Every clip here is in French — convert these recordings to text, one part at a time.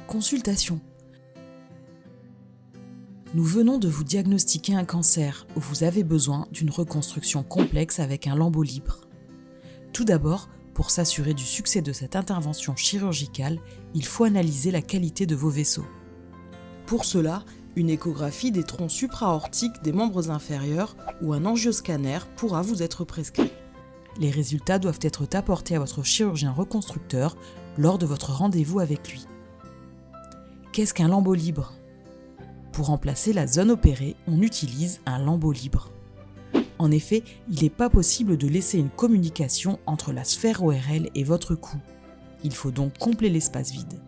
Consultation. Nous venons de vous diagnostiquer un cancer où vous avez besoin d'une reconstruction complexe avec un lambeau libre. Tout d'abord, pour s'assurer du succès de cette intervention chirurgicale, il faut analyser la qualité de vos vaisseaux. Pour cela, une échographie des troncs supraortiques des membres inférieurs ou un angioscanner pourra vous être prescrit. Les résultats doivent être apportés à votre chirurgien reconstructeur lors de votre rendez-vous avec lui. Qu'est-ce qu'un lambeau libre ? Pour remplacer la zone opérée, on utilise un lambeau libre. En effet, il n'est pas possible de laisser une communication entre la sphère ORL et votre cou. Il faut donc combler l'espace vide.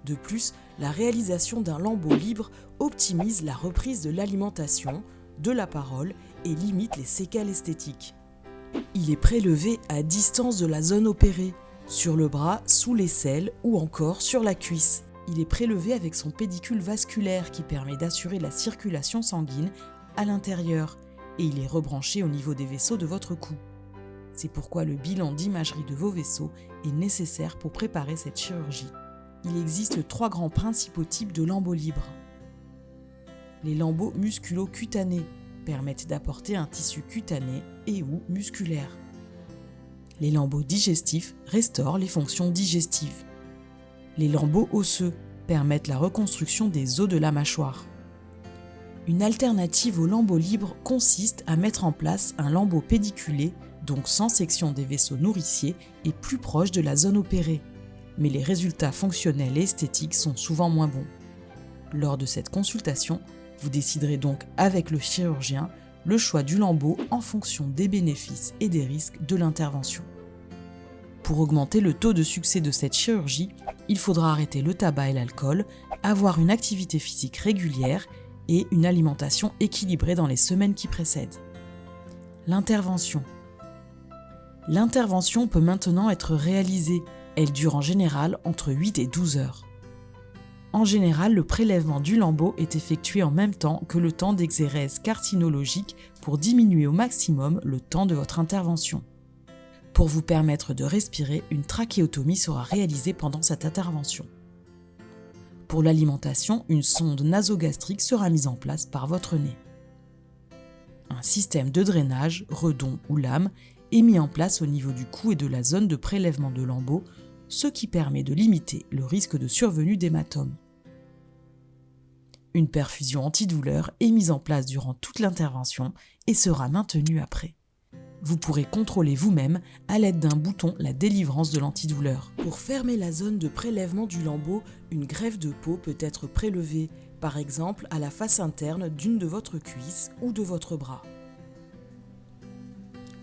De plus, la réalisation d'un lambeau libre optimise la reprise de l'alimentation, de la parole et limite les séquelles esthétiques. Il est prélevé à distance de la zone opérée, sur le bras, sous l'aisselle ou encore sur la cuisse. Il est prélevé avec son pédicule vasculaire qui permet d'assurer la circulation sanguine à l'intérieur et il est rebranché au niveau des vaisseaux de votre cou. C'est pourquoi le bilan d'imagerie de vos vaisseaux est nécessaire pour préparer cette chirurgie. Il existe 3 grands principaux types de lambeaux libres. Les lambeaux musculo-cutanés permettent d'apporter un tissu cutané et ou musculaire. Les lambeaux digestifs restaurent les fonctions digestives. Les lambeaux osseux permettent la reconstruction des os de la mâchoire. Une alternative au lambeau libre consiste à mettre en place un lambeau pédiculé, donc sans section des vaisseaux nourriciers et plus proche de la zone opérée. Mais les résultats fonctionnels et esthétiques sont souvent moins bons. Lors de cette consultation, vous déciderez donc avec le chirurgien le choix du lambeau en fonction des bénéfices et des risques de l'intervention. Pour augmenter le taux de succès de cette chirurgie, il faudra arrêter le tabac et l'alcool, avoir une activité physique régulière et une alimentation équilibrée dans les semaines qui précèdent. L'intervention. L'intervention peut maintenant être réalisée. Elle dure en général entre 8 et 12 heures. En général, le prélèvement du lambeau est effectué en même temps que le temps d'exérèse carcinologique pour diminuer au maximum le temps de votre intervention. Pour vous permettre de respirer, une trachéotomie sera réalisée pendant cette intervention. Pour l'alimentation, une sonde nasogastrique sera mise en place par votre nez. Un système de drainage, redon ou lame est mis en place au niveau du cou et de la zone de prélèvement de lambeau, ce qui permet de limiter le risque de survenue d'hématomes. Une perfusion antidouleur est mise en place durant toute l'intervention et sera maintenue après. Vous pourrez contrôler vous-même à l'aide d'un bouton la délivrance de l'antidouleur. Pour fermer la zone de prélèvement du lambeau, une greffe de peau peut être prélevée, par exemple à la face interne d'une de votre cuisse ou de votre bras.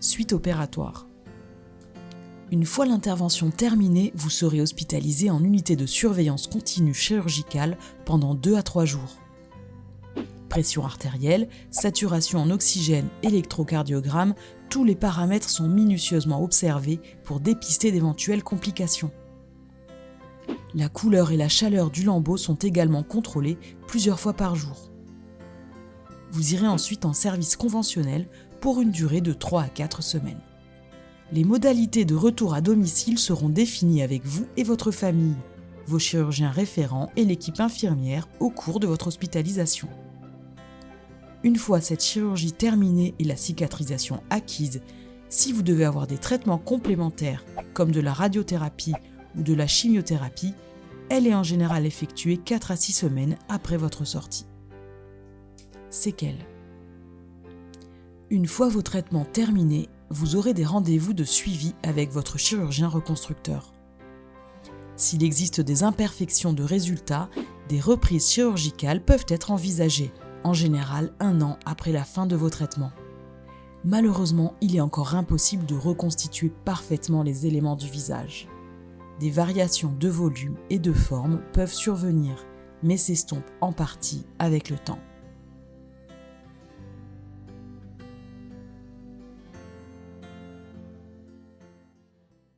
Suite opératoire. Une fois l'intervention terminée, vous serez hospitalisé en unité de surveillance continue chirurgicale pendant 2 à 3 jours. Pression artérielle, saturation en oxygène, électrocardiogramme, tous les paramètres sont minutieusement observés pour dépister d'éventuelles complications. La couleur et la chaleur du lambeau sont également contrôlées plusieurs fois par jour. Vous irez ensuite en service conventionnel pour une durée de 3 à 4 semaines. Les modalités de retour à domicile seront définies avec vous et votre famille, vos chirurgiens référents et l'équipe infirmière au cours de votre hospitalisation. Une fois cette chirurgie terminée et la cicatrisation acquise, si vous devez avoir des traitements complémentaires comme de la radiothérapie ou de la chimiothérapie, elle est en général effectuée 4 à 6 semaines après votre sortie. Séquelles. Une fois vos traitements terminés, vous aurez des rendez-vous de suivi avec votre chirurgien reconstructeur. S'il existe des imperfections de résultats, des reprises chirurgicales peuvent être envisagées, en général 1 an après la fin de vos traitements. Malheureusement, il est encore impossible de reconstituer parfaitement les éléments du visage. Des variations de volume et de forme peuvent survenir, mais s'estompent en partie avec le temps.